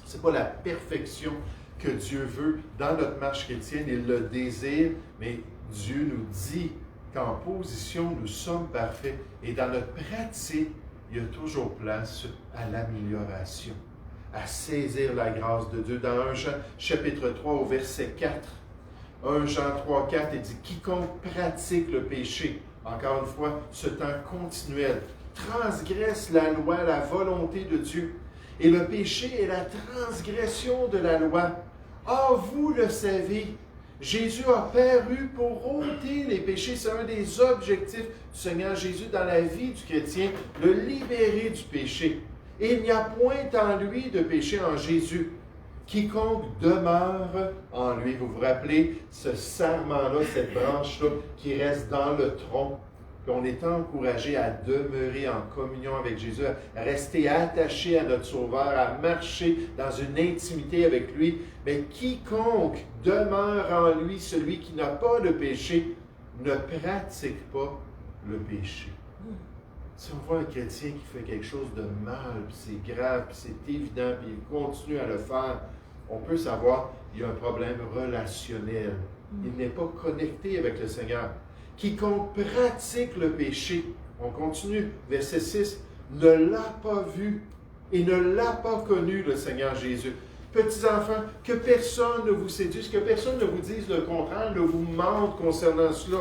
S1: Ce n'est pas la perfection que Dieu veut dans notre marche chrétienne, il le désire, mais Dieu nous dit qu'en position, nous sommes parfaits. Et dans notre pratique, il y a toujours place à l'amélioration, à saisir la grâce de Dieu. Dans 1 Jean, chapitre 3, au verset 4, 1 Jean 3, 4, il dit « Quiconque pratique le péché, encore une fois, ce temps continuel, transgresse la loi, la volonté de Dieu. Et le péché est la transgression de la loi. Or, vous le savez, Jésus a paru pour ôter les péchés. C'est un des objectifs du Seigneur Jésus dans la vie du chrétien, le libérer du péché. Et il n'y a point en lui de péché en Jésus. Quiconque demeure en lui. Vous vous rappelez ce sarment-là, cette branche-là qui reste dans le tronc. Puis on est encouragé à demeurer en communion avec Jésus, à rester attaché à notre Sauveur, à marcher dans une intimité avec lui. Mais quiconque demeure en lui, celui qui n'a pas de péché, ne pratique pas le péché. Si on voit un chrétien qui fait quelque chose de mal, puis c'est grave, puis c'est évident, puis il continue à le faire, on peut savoir qu'il y a un problème relationnel. Il n'est pas connecté avec le Seigneur. Quiconque pratique le péché, on continue, verset 6, ne l'a pas vu et ne l'a pas connu, le Seigneur Jésus. Petits enfants, que personne ne vous séduise, que personne ne vous dise le contraire, ne vous mente concernant cela.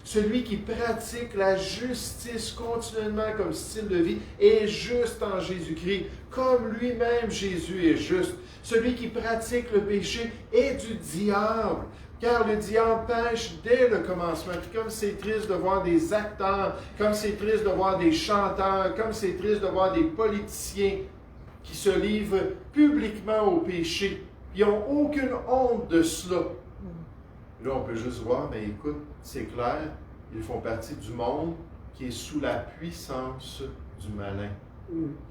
S1: Celui qui pratique la justice continuellement comme style de vie est juste en Jésus-Christ, comme lui-même Jésus est juste. Celui qui pratique le péché est du diable, car le diable pêche dès le commencement. Puis comme c'est triste de voir des acteurs, comme c'est triste de voir des chanteurs, comme c'est triste de voir des politiciens qui se livrent publiquement au péché, ils n'ont aucune honte de cela. Là, on peut juste voir, mais écoute, c'est clair, ils font partie du monde qui est sous la puissance du malin,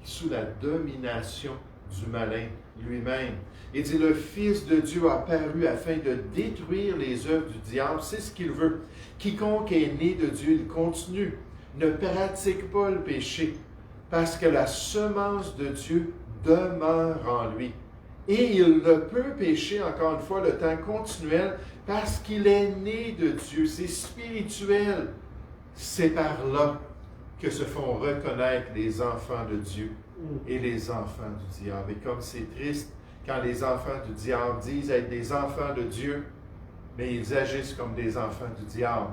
S1: sous la domination du malin lui-même. Il dit, le Fils de Dieu a paru afin de détruire les œuvres du diable. C'est ce qu'il veut. Quiconque est né de Dieu, il continue. Ne pratique pas le péché, parce que la semence de Dieu demeure en lui. Et il ne peut pécher, encore une fois, le temps continuel, parce qu'il est né de Dieu. C'est spirituel. C'est par là que se font reconnaître les enfants de Dieu et les enfants du diable. Et comme c'est triste quand les enfants du diable disent être des enfants de Dieu, mais ils agissent comme des enfants du diable.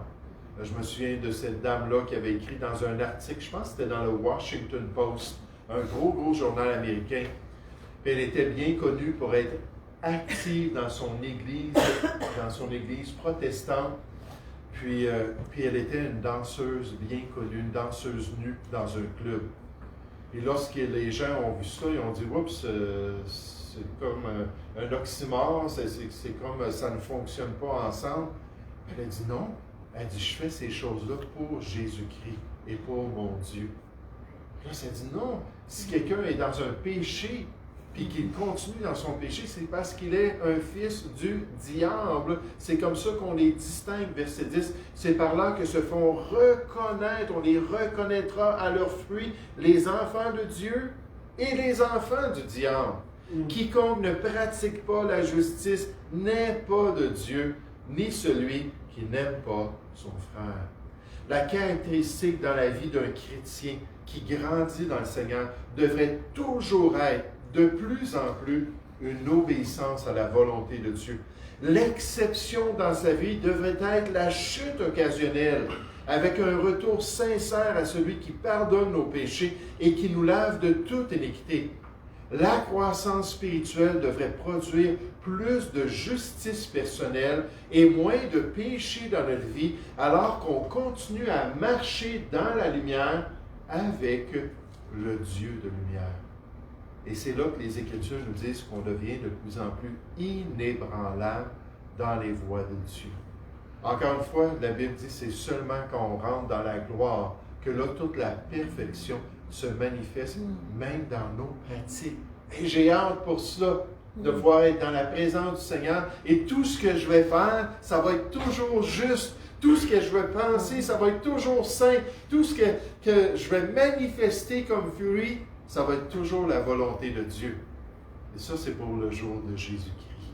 S1: Je me souviens de cette dame-là qui avait écrit dans un article, je pense que c'était dans le Washington Post, un gros journal américain. Puis elle était bien connue pour être active dans son église protestante. Puis elle était une danseuse bien connue, une danseuse nue dans un club. Et lorsque les gens ont vu ça, ils ont dit « Oups, c'est comme un oxymore, c'est comme ça ne fonctionne pas ensemble. » Elle a dit « Non. » Elle dit « Je fais ces choses-là pour Jésus-Christ et pour mon Dieu. » Là, ça dit « Non. Si quelqu'un est dans un péché, puis qu'il continue dans son péché, c'est parce qu'il est un fils du diable. C'est comme ça qu'on les distingue, verset 10. C'est par là que se font reconnaître, on les reconnaîtra à leurs fruits, les enfants de Dieu et les enfants du diable. Quiconque ne pratique pas la justice n'est pas de Dieu, ni celui qui n'aime pas son frère. La caractéristique dans la vie d'un chrétien qui grandit dans le Seigneur devrait toujours être de plus en plus une obéissance à la volonté de Dieu. L'exception dans sa vie devrait être la chute occasionnelle, avec un retour sincère à celui qui pardonne nos péchés et qui nous lave de toute iniquité. La croissance spirituelle devrait produire plus de justice personnelle et moins de péché dans notre vie, alors qu'on continue à marcher dans la lumière avec le Dieu de lumière. Et c'est là que les Écritures nous disent qu'on devient de plus en plus inébranlable dans les voies de Dieu. Encore une fois, la Bible dit que c'est seulement quand on rentre dans la gloire que là, toute la perfection se manifeste, même dans nos pratiques. Et j'ai hâte pour cela, de pouvoir être dans la présence du Seigneur. Et tout ce que je vais faire, ça va être toujours juste. Tout ce que je vais penser, ça va être toujours saint. Tout ce que je vais manifester comme fruit, ça va être toujours la volonté de Dieu. Et ça, c'est pour le jour de Jésus-Christ.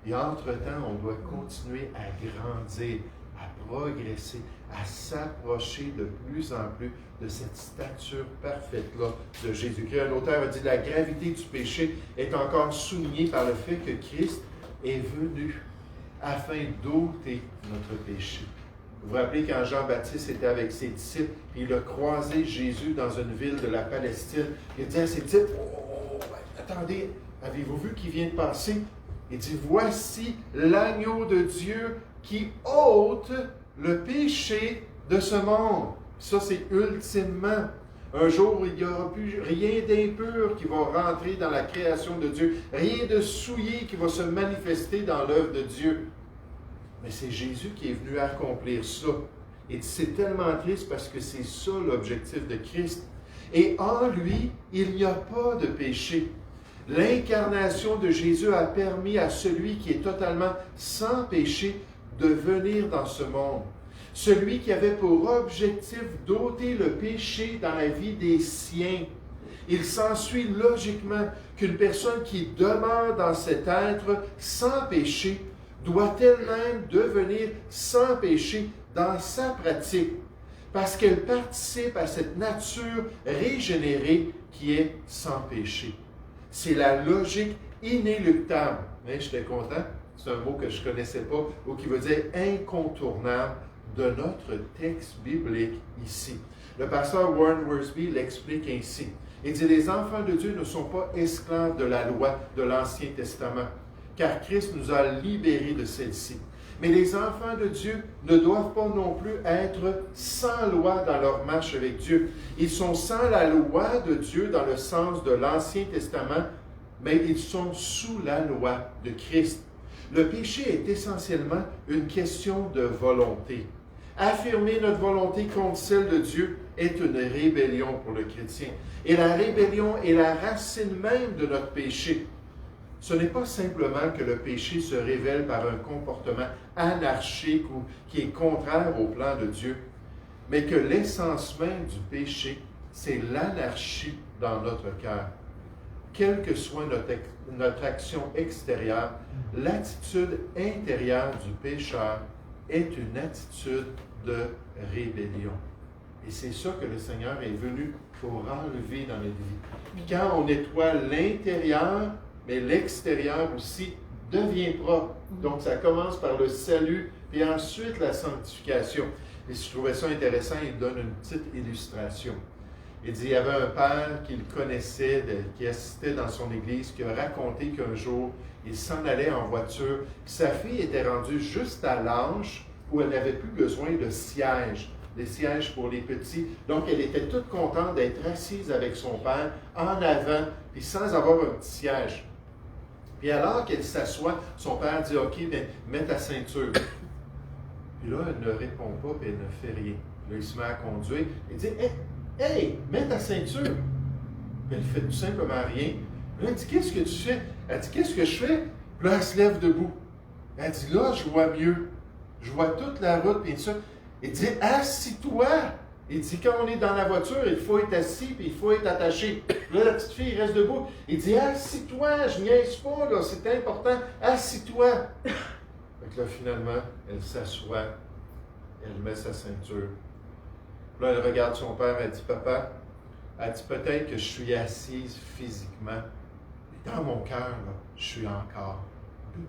S1: Et entre-temps, on doit continuer à grandir, à progresser, à s'approcher de plus en plus de cette stature parfaite-là de Jésus-Christ. Un auteur a dit « La gravité du péché est encore soulignée par le fait que Christ est venu afin d'ôter notre péché. » Vous vous rappelez quand Jean-Baptiste était avec ses disciples, puis il a croisé Jésus dans une ville de la Palestine. Il a dit à ses disciples, attendez, avez-vous vu qui vient de passer? Il dit, voici l'agneau de Dieu qui ôte le péché de ce monde. Ça, c'est ultimement. Un jour, il n'y aura plus rien d'impur qui va rentrer dans la création de Dieu, rien de souillé qui va se manifester dans l'œuvre de Dieu. Mais c'est Jésus qui est venu accomplir ça. Et c'est tellement triste parce que c'est ça l'objectif de Christ. Et en lui, il n'y a pas de péché. L'incarnation de Jésus a permis à celui qui est totalement sans péché de venir dans ce monde. Celui qui avait pour objectif d'ôter le péché dans la vie des siens. Il s'ensuit logiquement qu'une personne qui demeure dans cet être sans péché doit elle-même devenir sans péché dans sa pratique, parce qu'elle participe à cette nature régénérée qui est sans péché. C'est la logique inéluctable. Mais j'étais content, c'est un mot que je ne connaissais pas, ou qui veut dire incontournable de notre texte biblique ici. Le pasteur Warren Wiersbe l'explique ainsi. Il dit, les enfants de Dieu ne sont pas esclaves de la loi de l'Ancien Testament, car Christ nous a libérés de celle-ci. Mais les enfants de Dieu ne doivent pas non plus être sans loi dans leur marche avec Dieu. Ils sont sans la loi de Dieu dans le sens de l'Ancien Testament, mais ils sont sous la loi de Christ. Le péché est essentiellement une question de volonté. Affirmer notre volonté contre celle de Dieu est une rébellion pour le chrétien. Et la rébellion est la racine même de notre péché. Ce n'est pas simplement que le péché se révèle par un comportement anarchique ou qui est contraire au plan de Dieu, mais que l'essence même du péché, c'est l'anarchie dans notre cœur. Quelle que soit notre action extérieure, l'attitude intérieure du pécheur est une attitude de rébellion. Et c'est ça que le Seigneur est venu pour enlever dans notre vie. Puis quand on nettoie l'intérieur, mais l'extérieur aussi devient propre. Donc ça commence par le salut, et ensuite la sanctification. Et si je trouvais ça intéressant, il donne une petite illustration. Il dit, il y avait un père qu'il connaissait, qui assistait dans son église, qui a raconté qu'un jour, il s'en allait en voiture, puis sa fille était rendue juste à l'âge où elle n'avait plus besoin de sièges, des sièges pour les petits. Donc, elle était toute contente d'être assise avec son père en avant, puis sans avoir un petit siège. Puis alors qu'elle s'assoit, son père dit, « OK, bien, mets ta ceinture. » Puis là, elle ne répond pas, puis elle ne fait rien. Là, il se met à conduire. Il dit, « Hey, mets ta ceinture. » Puis elle fait tout simplement rien. Puis là, elle dit, « Qu'est-ce que tu fais? » Elle dit, « Qu'est-ce que je fais? » Puis là, elle se lève debout. Elle dit, « Là, je vois mieux. Je vois toute la route, puis ça. » Il dit, « Assis-toi. » Il dit, quand on est dans la voiture, il faut être assis, puis il faut être attaché. Là, la petite fille reste debout. Il dit, assis-toi, je niaise pas, là, c'est important, assis-toi. Donc là, finalement, elle s'assoit, elle met sa ceinture. Là, elle regarde son père, elle dit, papa, elle dit, peut-être que je suis assise physiquement, mais dans mon cœur, là, je suis encore debout.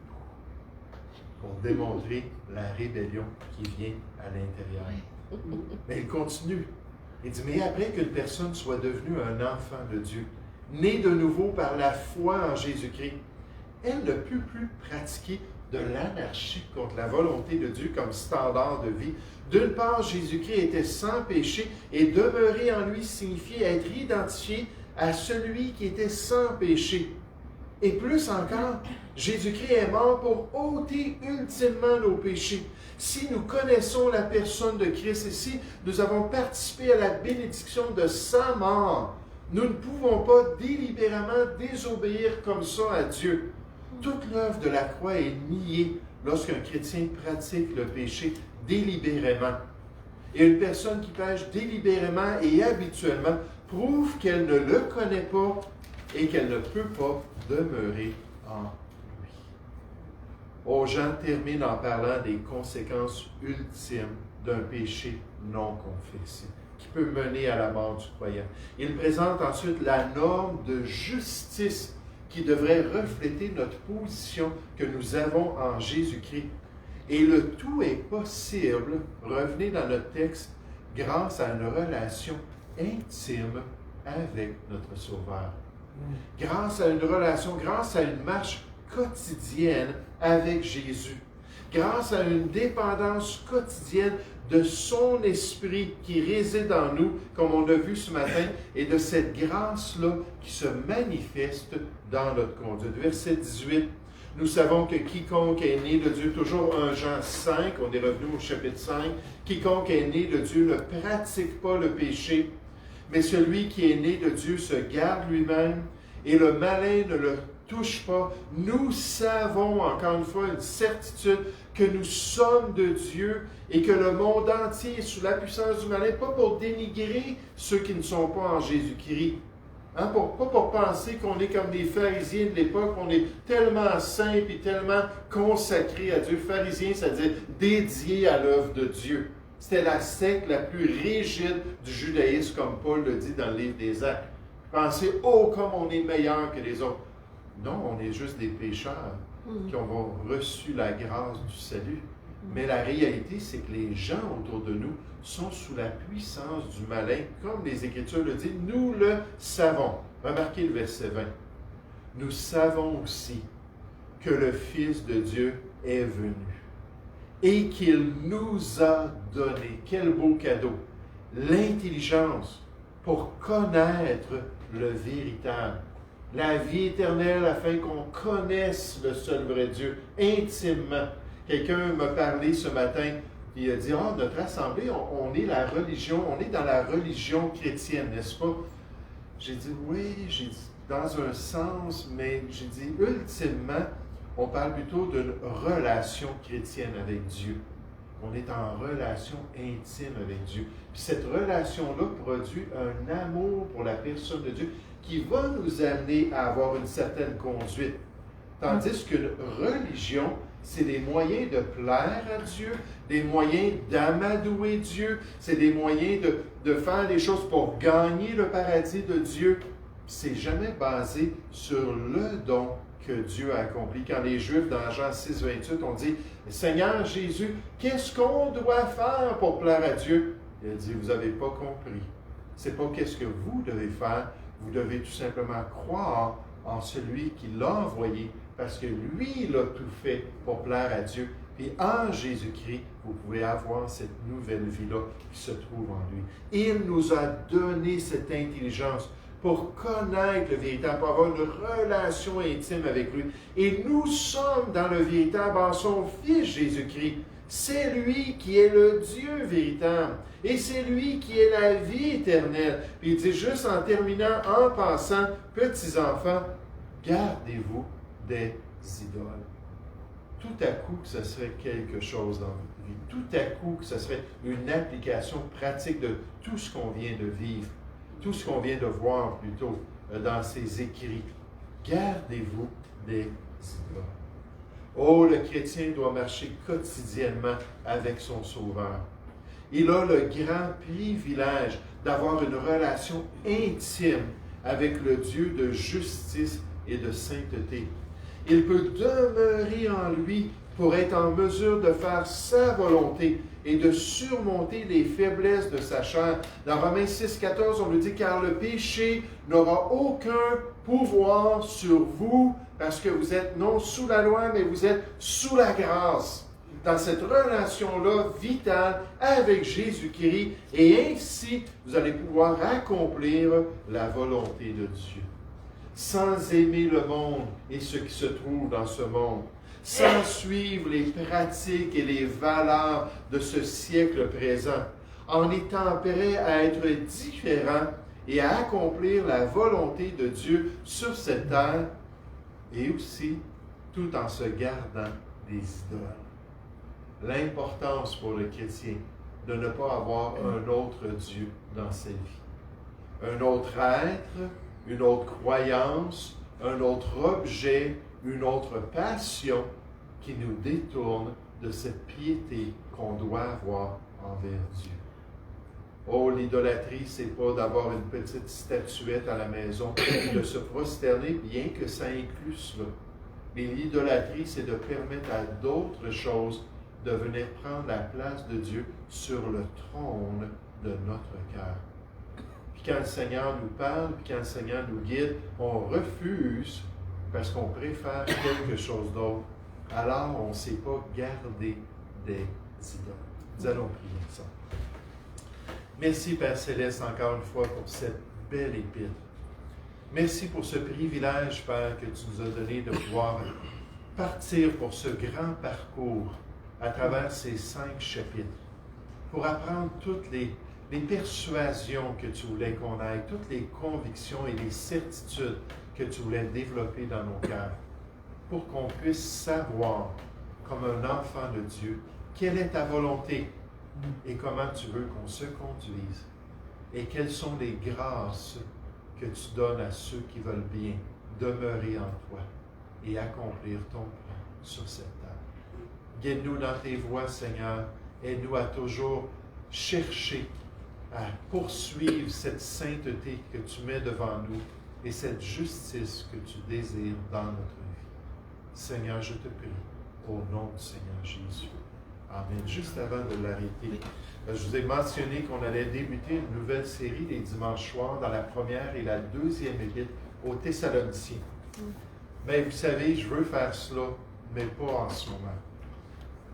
S1: Pour démontrer la rébellion qui vient à l'intérieur. Mais il continue. Il dit, mais après qu'une personne soit devenue un enfant de Dieu, né de nouveau par la foi en Jésus-Christ, elle ne peut plus pratiquer de l'anarchie contre la volonté de Dieu comme standard de vie. D'une part, Jésus-Christ était sans péché et demeurer en lui signifiait être identifié à celui qui était sans péché. Et plus encore, Jésus-Christ est mort pour ôter ultimement nos péchés. Si nous connaissons la personne de Christ et si nous avons participé à la bénédiction de sa mort, nous ne pouvons pas délibérément désobéir comme ça à Dieu. Toute l'œuvre de la croix est niée lorsqu'un chrétien pratique le péché délibérément. Et une personne qui pêche délibérément et habituellement prouve qu'elle ne le connaît pas et qu'elle ne peut pas demeurer en lui. Oh, Jean termine en parlant des conséquences ultimes d'un péché non confessé, qui peut mener à la mort du croyant. Il présente ensuite la norme de justice qui devrait refléter notre position que nous avons en Jésus-Christ. Et le tout est possible, revenez dans notre texte, grâce à une relation intime avec notre Sauveur. Grâce à une relation, grâce à une marche quotidienne avec Jésus, grâce à une dépendance quotidienne de son esprit qui réside en nous, comme on a vu ce matin, et de cette grâce-là qui se manifeste dans notre conduite. Verset 18, nous savons que quiconque est né de Dieu, toujours 1 Jean 5, on est revenu au chapitre 5, quiconque est né de Dieu ne pratique pas le péché, mais celui qui est né de Dieu se garde lui-même et le malin ne le touche pas. Nous savons, encore une fois, une certitude que nous sommes de Dieu et que le monde entier est sous la puissance du malin, pas pour dénigrer ceux qui ne sont pas en Jésus-Christ. Pas pour penser qu'on est comme des pharisiens de l'époque, qu'on est tellement saints et tellement consacrés à Dieu. Pharisiens, c'est-à-dire dédiés à l'œuvre de Dieu. C'était la secte la plus rigide du judaïsme, comme Paul le dit dans le livre des Actes. Pensez, oh, comme on est meilleur que les autres. Non, on est juste des pécheurs qui ont reçu la grâce du salut. Mais la réalité, c'est que les gens autour de nous sont sous la puissance du malin, comme les Écritures le disent. Nous le savons. Remarquez le verset 20. Nous savons aussi que le Fils de Dieu est venu et qu'il nous a donné, quel beau cadeau, l'intelligence pour connaître le véritable, la vie éternelle afin qu'on connaisse le seul vrai Dieu intimement. Quelqu'un m'a parlé ce matin, il a dit, notre assemblée, on est la religion, on est dans la religion chrétienne, n'est-ce pas? J'ai dit, oui, j'ai dit, dans un sens, mais j'ai dit, ultimement, on parle plutôt d'une relation chrétienne avec Dieu. On est en relation intime avec Dieu. Puis cette relation-là produit un amour pour la personne de Dieu qui va nous amener à avoir une certaine conduite. Tandis qu'une religion, c'est des moyens de plaire à Dieu, des moyens d'amadouer Dieu, c'est des moyens de faire des choses pour gagner le paradis de Dieu. C'est jamais basé sur le don que Dieu a accompli. Quand les Juifs, dans Jean 6, 28, ont dit « Seigneur Jésus, qu'est-ce qu'on doit faire pour plaire à Dieu? » Il a dit « Vous n'avez pas compris. C'est pas qu'est-ce que vous devez faire. Vous devez tout simplement croire en celui qui l'a envoyé, parce que lui, il a tout fait pour plaire à Dieu. Puis en Jésus-Christ, vous pouvez avoir cette nouvelle vie-là qui se trouve en lui. Il nous a donné cette intelligence pour connaître le véritable, pour avoir une relation intime avec lui. Et nous sommes dans le véritable en son Fils Jésus-Christ. C'est lui qui est le Dieu véritable. Et c'est lui qui est la vie éternelle. Puis il dit juste en terminant, en passant, petits enfants, gardez-vous des idoles. Tout à coup, que ce serait quelque chose dans votre vie. Tout à coup, que ce serait une application pratique de tout ce qu'on vient de vivre. Tout ce qu'on vient de voir plutôt dans ces écrits. Gardez-vous des idoles. Oh, le chrétien doit marcher quotidiennement avec son Sauveur. Il a le grand privilège d'avoir une relation intime avec le Dieu de justice et de sainteté. Il peut demeurer en lui pour être en mesure de faire sa volonté et de surmonter les faiblesses de sa chair. Dans Romains 6, 14, on nous dit « Car le péché n'aura aucun pouvoir sur vous, parce que vous êtes non sous la loi, mais vous êtes sous la grâce. » Dans cette relation-là vitale avec Jésus-Christ, et ainsi, vous allez pouvoir accomplir la volonté de Dieu. Sans aimer le monde et ce qui se trouve dans ce monde, sans suivre les pratiques et les valeurs de ce siècle présent, en étant prêt à être différent et à accomplir la volonté de Dieu sur cette terre, et aussi tout en se gardant des idoles. L'importance pour le chrétien de ne pas avoir un autre Dieu dans sa vie. Un autre être, une autre croyance, un autre objet, une autre passion qui nous détourne de cette piété qu'on doit avoir envers Dieu. Oh, l'idolâtrie, c'est pas d'avoir une petite statuette à la maison, de se prosterner, bien que ça inclue cela. Mais l'idolâtrie, c'est de permettre à d'autres choses de venir prendre la place de Dieu sur le trône de notre cœur. Puis quand le Seigneur nous parle, puis quand le Seigneur nous guide, on refuse parce qu'on préfère quelque chose d'autre. Alors, on ne sait pas garder des idoles. Nous allons prier ensemble. Merci, Père Céleste, encore une fois, pour cette belle épître. Merci pour ce privilège, Père, que tu nous as donné de pouvoir partir pour ce grand parcours à travers ces 5 chapitres, pour apprendre toutes les persuasions que tu voulais qu'on aille, toutes les convictions et les certitudes que tu voulais développer dans nos cœurs, pour qu'on puisse savoir, comme un enfant de Dieu, quelle est ta volonté et comment tu veux qu'on se conduise, et quelles sont les grâces que tu donnes à ceux qui veulent bien demeurer en toi et accomplir ton plan sur cette terre. Guide-nous dans tes voies, Seigneur. Aide-nous à toujours chercher à poursuivre cette sainteté que tu mets devant nous et cette justice que tu désires dans notre vie. Seigneur, je te prie, au nom du Seigneur Jésus. Amen. Juste avant de l'arrêter, je vous ai mentionné qu'on allait débuter une nouvelle série les dimanches soirs dans la première et la deuxième épître aux Thessaloniciens. Mais vous savez, je veux faire cela, mais pas en ce moment.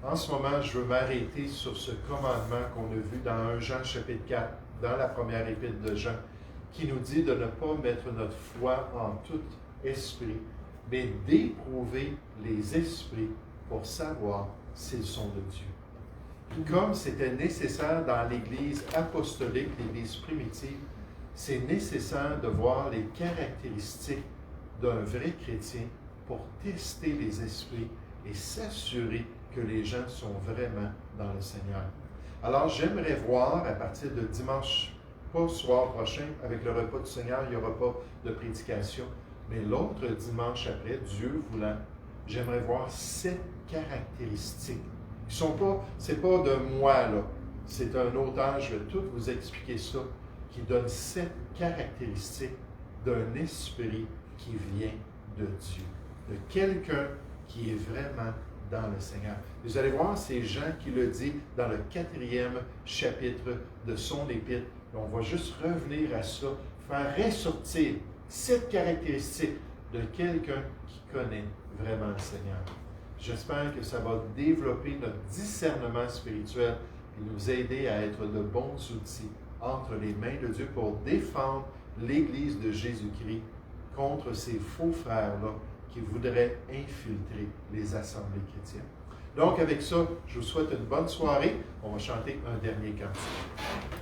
S1: En ce moment, je veux m'arrêter sur ce commandement qu'on a vu dans 1 Jean chapitre 4, dans la première épître de Jean, qui nous dit de ne pas mettre notre foi en tout esprit, mais d'éprouver les esprits pour savoir s'ils sont de Dieu. Puis comme c'était nécessaire dans l'Église apostolique, l'Église primitive, c'est nécessaire de voir les caractéristiques d'un vrai chrétien pour tester les esprits et s'assurer que les gens sont vraiment dans le Seigneur. Alors, j'aimerais voir à partir de dimanche, pas soir prochain, avec le repas du Seigneur, il n'y aura pas de prédication, mais l'autre dimanche après, Dieu voulant, j'aimerais voir 7 caractéristiques. C'est pas de moi, là. C'est un auteur, je vais tout vous expliquer ça, qui donne 7 caractéristiques d'un esprit qui vient de Dieu, de quelqu'un qui est vraiment dans le Seigneur. Vous allez voir, c'est Jean qui le dit dans le 4e chapitre de son épître. On va juste revenir à ça, faire ressortir 7 caractéristiques de quelqu'un qui connaît vraiment le Seigneur. J'espère que ça va développer notre discernement spirituel et nous aider à être de bons outils entre les mains de Dieu pour défendre l'Église de Jésus-Christ contre ces faux frères-là qui voudraient infiltrer les assemblées chrétiennes. Donc, avec ça, je vous souhaite une bonne soirée. On va chanter un dernier cantique.